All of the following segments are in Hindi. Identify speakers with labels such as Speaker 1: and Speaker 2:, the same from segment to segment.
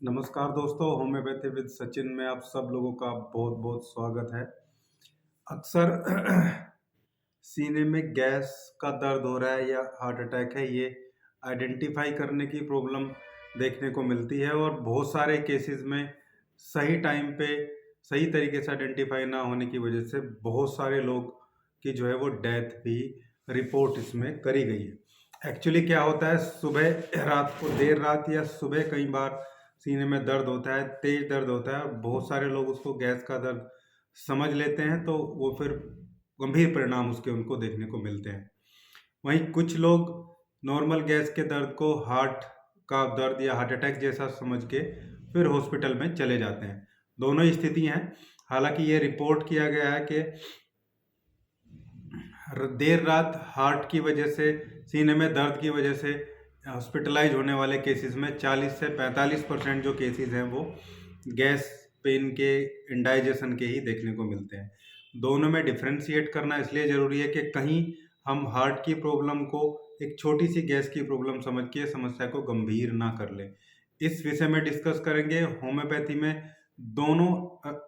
Speaker 1: नमस्कार दोस्तों, होम्योपैथी विद सचिन में आप सब लोगों का बहुत बहुत स्वागत है। अक्सर सीने में गैस का दर्द हो रहा है या हार्ट अटैक है, ये आइडेंटिफाई करने की प्रॉब्लम देखने को मिलती है और बहुत सारे केसेस में सही टाइम पे सही तरीके से आइडेंटिफाई ना होने की वजह से बहुत सारे लोग की जो है वो डेथ भी रिपोर्ट इसमें करी गई है। एक्चुअली क्या होता है, सुबह रात को देर रात या सुबह कई बार सीने में दर्द होता है, तेज दर्द होता है और बहुत सारे लोग उसको गैस का दर्द समझ लेते हैं, तो वो फिर गंभीर परिणाम उसके उनको देखने को मिलते हैं। वहीं कुछ लोग नॉर्मल गैस के दर्द को हार्ट का दर्द या हार्ट अटैक जैसा समझ के फिर हॉस्पिटल में चले जाते हैं। दोनों ही स्थिति हैं। हालांकि ये रिपोर्ट किया गया है कि देर रात हार्ट की वजह से, सीने में दर्द की वजह से हॉस्पिटलाइज होने वाले केसेस में 40 से 45% जो केसेस हैं वो गैस पेन के, इंडाइजेशन के ही देखने को मिलते हैं। दोनों में डिफ्रेंशिएट करना इसलिए ज़रूरी है कि कहीं हम हार्ट की प्रॉब्लम को एक छोटी सी गैस की प्रॉब्लम समझ के समस्या को गंभीर ना कर लें। इस विषय में डिस्कस करेंगे। होम्योपैथी में दोनों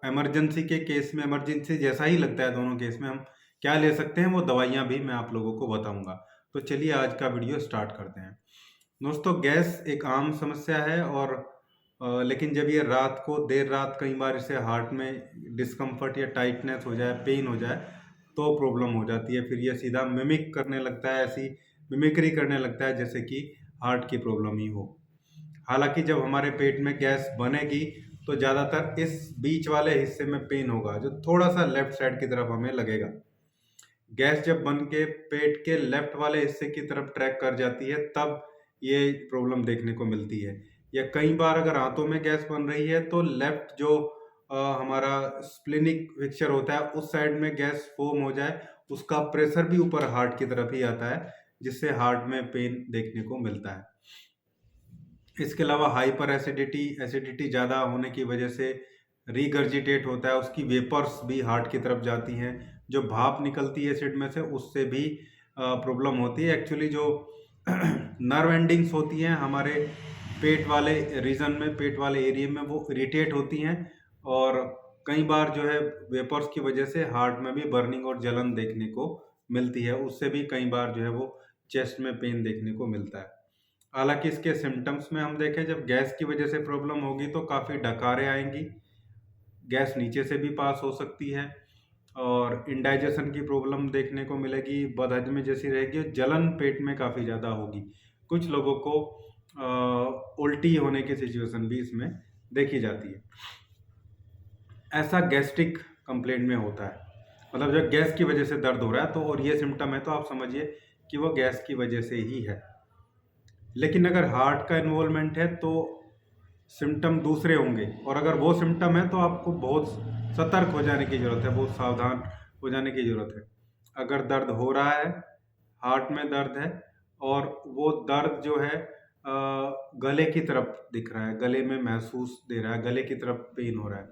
Speaker 1: इमरजेंसी के केस में, इमरजेंसी जैसा ही लगता है दोनों केस में, हम क्या ले सकते हैं वो दवाइयाँ भी मैं आप लोगों को बताऊंगा। तो चलिए आज का वीडियो स्टार्ट करते हैं। दोस्तों, गैस एक आम समस्या है और लेकिन जब ये रात को, देर रात कई बार इसे हार्ट में डिस्कम्फर्ट या टाइटनेस हो जाए, पेन हो जाए, तो प्रॉब्लम हो जाती है। फिर ये सीधा मिमिक करने लगता है, ऐसी मिमिक्री करने लगता है जैसे कि हार्ट की प्रॉब्लम ही हो। हालांकि जब हमारे पेट में गैस बनेगी तो ज़्यादातर इस बीच वाले हिस्से में पेन होगा, जो थोड़ा सा लेफ्ट साइड की तरफ हमें लगेगा। गैस जब बन के पेट के लेफ्ट वाले हिस्से की तरफ ट्रैक कर जाती है, तब ये प्रॉब्लम देखने को मिलती है। या कई बार अगर हाथों में गैस बन रही है तो लेफ्ट जो हमारा स्प्लेनिक फिक्सचर होता है, उस साइड में गैस फॉर्म हो जाए, उसका प्रेशर भी ऊपर हार्ट की तरफ ही आता है, जिससे हार्ट में पेन देखने को मिलता है। इसके अलावा हाइपर एसिडिटी, एसिडिटी ज़्यादा होने की वजह से रीगर्जिटेट होता है, उसकी वेपर्स भी हार्ट की तरफ जाती हैं, जो भाप निकलती है एसिड में से, उससे भी प्रॉब्लम होती है। एक्चुअली जो नर्व एंडिंग्स होती हैं हमारे पेट वाले रीजन में, पेट वाले एरिया में, वो इरिटेट होती हैं और कई बार जो है वेपर्स की वजह से हार्ट में भी बर्निंग और जलन देखने को मिलती है। उससे भी कई बार जो है वो चेस्ट में पेन देखने को मिलता है। हालांकि इसके सिम्टम्स में हम देखें, जब गैस की वजह से प्रॉब्लम होगी तो काफ़ी डकारें आएंगी, गैस नीचे से भी पास हो सकती है और इंडाइजेशन की प्रॉब्लम देखने को मिलेगी, बदहजमी जैसी रहेगी और जलन पेट में काफ़ी ज़्यादा होगी। कुछ लोगों को उल्टी होने की सिचुएशन भी इसमें देखी जाती है। ऐसा गैस्ट्रिक कंप्लेंट में होता है, मतलब जब गैस की वजह से दर्द हो रहा है तो, और ये सिम्टम है, तो आप समझिए कि वो गैस की वजह से ही है। लेकिन अगर हार्ट का इन्वॉल्वमेंट है तो सिम्टम दूसरे होंगे, और अगर वो सिम्टम है तो आपको बहुत सतर्क हो जाने की ज़रूरत है, बहुत सावधान हो जाने की ज़रूरत है। अगर दर्द हो रहा है, हार्ट में दर्द है और वो दर्द जो है गले की तरफ दिख रहा है, गले में महसूस दे रहा है, गले की तरफ पेन हो रहा है,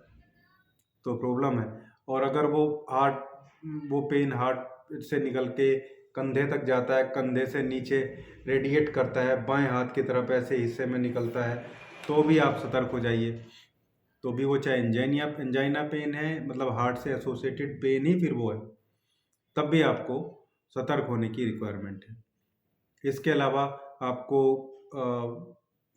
Speaker 1: तो प्रॉब्लम है। और अगर वो पेन हार्ट से निकल के कंधे तक जाता है, कंधे से नीचे रेडिएट करता है, बाएं हाथ की तरफ ऐसे हिस्से में निकलता है, तो भी आप सतर्क हो जाइए। तो भी वो चाहे एंजाइना पेन है, मतलब हार्ट से एसोसिएटेड पेन ही फिर वो है, तब भी आपको सतर्क होने की रिक्वायरमेंट है। इसके अलावा आपको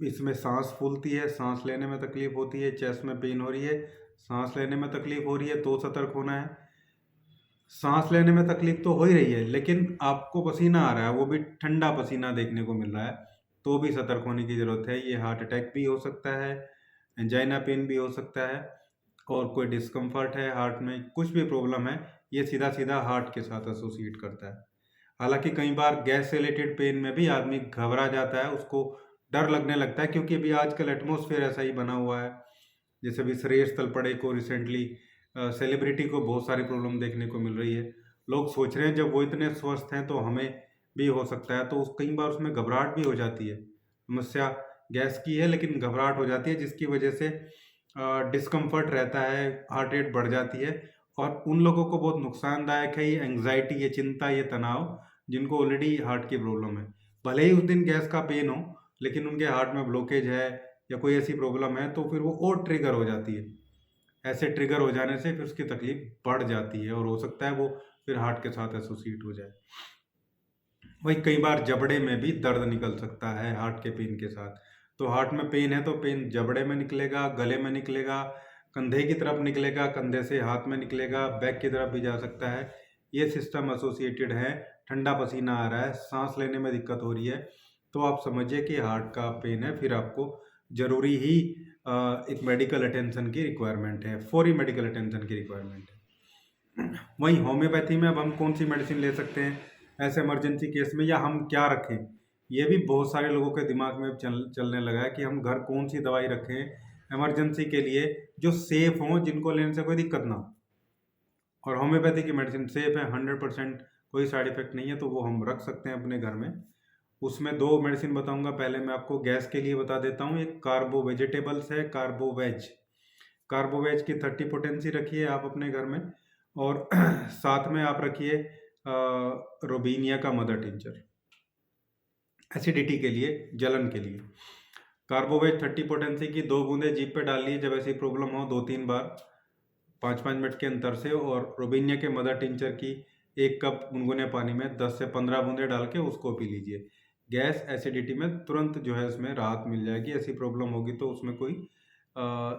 Speaker 1: इसमें सांस फूलती है, सांस लेने में तकलीफ होती है, चेस्ट में पेन हो रही है, सांस लेने में तकलीफ हो रही है, तो सतर्क होना है। सांस लेने में तकलीफ तो हो ही रही है, लेकिन आपको पसीना आ रहा है, वो भी ठंडा पसीना देखने को मिल रहा है, तो भी सतर्क होने की ज़रूरत है। ये हार्ट अटैक भी हो सकता है, एंजाइना पेन भी हो सकता है, और कोई डिस्कम्फर्ट है हार्ट में, कुछ भी प्रॉब्लम है, ये सीधा सीधा हार्ट के साथ एसोसिएट करता है। हालांकि कई बार गैस से रिलेटेड पेन में भी आदमी घबरा जाता है, उसको डर लगने लगता है, क्योंकि अभी आजकल एटमॉस्फेयर ऐसा ही बना हुआ है। जैसे अभी श्रेयस तलपड़े को रिसेंटली, सेलिब्रिटी को बहुत सारी प्रॉब्लम देखने को मिल रही है। लोग सोच रहे हैं जब वो इतने स्वस्थ हैं तो हमें भी हो सकता है, तो कई बार उसमें घबराहट भी हो जाती है। समस्या गैस की है लेकिन घबराहट हो जाती है, जिसकी वजह से डिस्कम्फर्ट रहता है, हार्ट रेट बढ़ जाती है, और उन लोगों को बहुत नुकसानदायक है ये एंग्जाइटी, ये चिंता, ये तनाव, जिनको ऑलरेडी हार्ट की प्रॉब्लम है। भले ही उस दिन गैस का पेन हो, लेकिन उनके हार्ट में ब्लॉकेज है या कोई ऐसी प्रॉब्लम है तो फिर वो और ट्रिगर हो जाती है। ऐसे ट्रिगर हो जाने से फिर उसकी तकलीफ बढ़ जाती है और हो सकता है वो फिर हार्ट के साथ एसोसिएट हो जाए। वही कई बार जबड़े में भी दर्द निकल सकता है हार्ट के पेन के साथ। तो हार्ट में पेन है तो पेन जबड़े में निकलेगा, गले में निकलेगा, कंधे की तरफ निकलेगा, कंधे से हाथ में निकलेगा, बैक की तरफ भी जा सकता है। ये सिस्टम एसोसिएटेड है। ठंडा पसीना आ रहा है, सांस लेने में दिक्कत हो रही है, तो आप समझिए कि हार्ट का पेन है। फिर आपको ज़रूरी ही एक मेडिकल अटेंशन की रिक्वायरमेंट है, फौरी मेडिकल अटेंशन की रिक्वायरमेंट है। वहीं होम्योपैथी में अब हम कौन सी मेडिसिन ले सकते हैं ऐसे इमरजेंसी केस में, या हम क्या रखें, ये भी बहुत सारे लोगों के दिमाग में चलने लगा है कि हम घर कौन सी दवाई रखें इमरजेंसी के लिए जो सेफ हों, जिनको लेने से कोई दिक्कत ना हो। और होम्योपैथी की मेडिसिन सेफ है, 100% कोई साइड इफेक्ट नहीं है, तो वो हम रख सकते हैं अपने घर में। उसमें 2 मेडिसिन बताऊंगा। पहले मैं आपको गैस के लिए बता देता हूँ। एक कार्बो वेजिटेबल्स है, कार्बोवेज। कार्बोवेज की 30 पोटेंसी रखिए आप अपने घर में, और साथ में आप रखिए रोबीनिया का मदर टिंचर, एसिडिटी के लिए, जलन के लिए। कार्बोवेज 30 पोटेंसी की 2 बूंदे जीभ पे डाल लीजिए जब ऐसी प्रॉब्लम हो, 2-3 बार 5-5 मिनट के अंतर से। और रोबीनिया के मदर टिंचर की 1 कप गुनगुने पानी में 10 से 15 बूंदे डाल के उसको पी लीजिए। गैस एसिडिटी में तुरंत जो है उसमें राहत मिल जाएगी। ऐसी प्रॉब्लम होगी तो उसमें कोई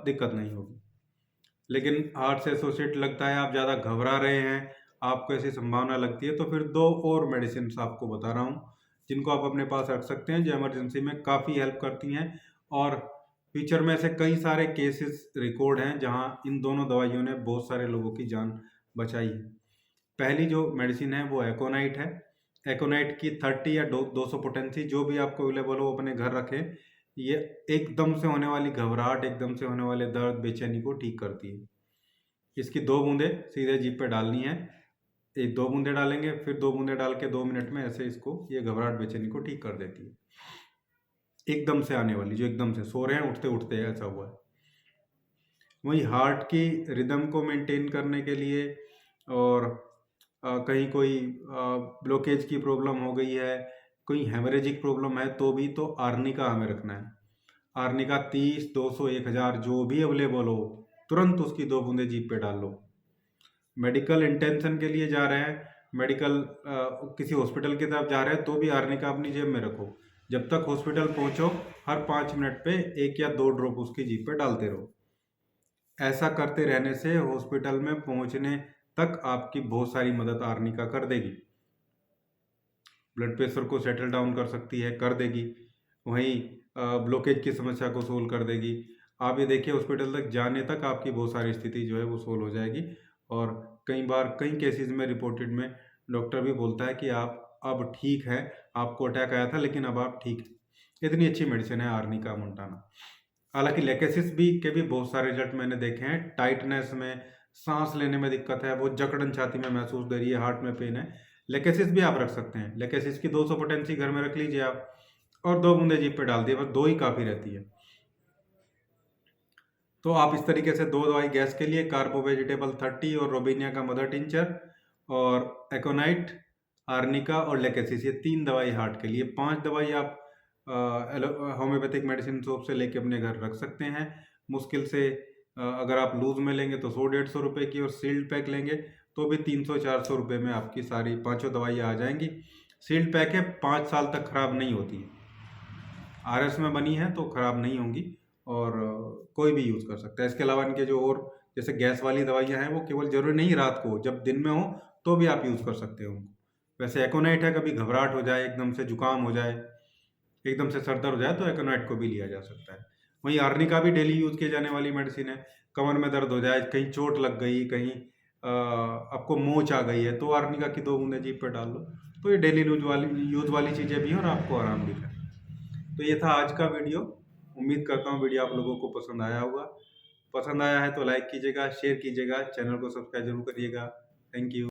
Speaker 1: दिक्कत नहीं होगी। लेकिन हार्ट से एसोसिएट लगता है, आप ज़्यादा घबरा रहे हैं, आपको ऐसी संभावना लगती है, तो फिर 2 और मेडिसिन आपको बता रहा हूँ जिनको आप अपने पास रख सकते हैं, जो इमरजेंसी में काफ़ी हेल्प करती हैं। और फ्यूचर में ऐसे कई सारे केसेस रिकॉर्ड हैं जहाँ इन दोनों दवाइयों ने बहुत सारे लोगों की जान बचाई है। पहली जो मेडिसिन है वो एकोनाइट है। एकोनाइट की 30 या 200 पोटेंसी जो भी आपको अवेलेबल हो अपने घर रखें। ये एकदम से होने वाली घबराहट, एकदम से होने वाले दर्द, बेचैनी को ठीक करती है। इसकी 2 बूंदे सीधे जीभ पे डालनी है। 2 बूंदे डालेंगे, फिर 2 बूंदे डाल के 2 मिनट में ऐसे इसको, ये घबराहट बेचैनी को ठीक कर देती है। एकदम से आने वाली, जो एकदम से सो रहे हैं उठते उठते ऐसा हुआ है। वही हार्ट की रिदम को मेंटेन करने के लिए, और कहीं कोई ब्लॉकेज की प्रॉब्लम हो गई है, कोई हेमरेजिक प्रॉब्लम है, तो भी तो आर्निका हमें रखना है। आर्निका 30, 200, 1000 जो भी अवेलेबल हो, तुरंत उसकी 2 बूंदे जीभ पे डाल लो। मेडिकल इंटेंशन के लिए जा रहे हैं, मेडिकल किसी हॉस्पिटल की तरफ जा रहे हैं, तो भी आर्निका अपनी जेब में रखो। जब तक हॉस्पिटल पहुंचो हर 5 मिनट पे 1 या 2 ड्रॉप उसकी जीभ पे डालते रहो। ऐसा करते रहने से हॉस्पिटल में पहुंचने तक आपकी बहुत सारी मदद आर्निका कर देगी। ब्लड प्रेशर को सेटल डाउन कर सकती है, कर देगी। वहीं ब्लॉकेज की समस्या को सोल्व कर देगी। आप ये देखिए हॉस्पिटल तक जाने तक आपकी बहुत सारी स्थिति जो है वो सोल्व हो जाएगी। और कई बार कई केसेस में रिपोर्टेड में डॉक्टर भी बोलता है कि आप अब ठीक है, आपको अटैक आया था लेकिन अब आप ठीक हैं। इतनी अच्छी मेडिसिन है आर्निका मोंटाना। हालांकि लेकेसिस के भी बहुत सारे रिजल्ट मैंने देखे हैं। टाइटनेस में, सांस लेने में दिक्कत है, वो जकड़न छाती में महसूस दे रही है, हार्ट में पेन है, लेकेसिस भी आप रख सकते हैं। लेकेसिस की 200 पोटेंसी घर में रख लीजिए आप, और 2 बूंदे जीभ पे डाल दिए, बस 2 ही काफ़ी रहती है। तो आप इस तरीके से 2 दवाई गैस के लिए, कार्बो वेजिटेबल 30 और रोबिनिया का मदर टिंचर, और एकोनाइट, आर्निका और लेकेसिस, ये 3 दवाई हार्ट के लिए। 5 दवाई आप होम्योपैथिक मेडिसिन शॉप से लेके अपने घर रख सकते हैं। मुश्किल से अगर आप लूज में लेंगे तो 100-150 रुपये की, और सील्ड पैक लेंगे तो भी 300-400 रुपये में आपकी सारी 5 दवाइयाँ आ जाएंगी। सील्ड पैक है, 5 साल तक खराब नहीं होती है। आरएस में बनी है तो खराब नहीं होंगी, और कोई भी यूज़ कर सकता है। इसके अलावा इनके जो और जैसे गैस वाली दवाइयाँ हैं वो केवल जरूरी नहीं रात को, जब दिन में हो तो भी आप यूज़ कर सकते हो उनको। वैसे एकोनाइट है, कभी घबराहट हो जाए, एकदम से जुकाम हो जाए, एकदम से सर दर्द हो जाए, तो एकोनाइट को भी लिया जा सकता है। वहीं आर्निका भी डेली यूज़ किए जाने वाली मेडिसिन है। कमर में दर्द हो जाए, कहीं चोट लग गई, कहीं आपको मोच आ गई है, तो आर्निका की 2 बूंदे जीभ पर डाल लो। तो ये डेली यूज़ वाली चीज़ें भी हैं और आपको आराम भी है। तो ये था आज का वीडियो। उम्मीद करता हूँ वीडियो आप लोगों को पसंद आया होगा। पसंद आया है तो लाइक कीजिएगा, शेयर कीजिएगा, चैनल को सब्सक्राइब जरूर करिएगा। Thank you.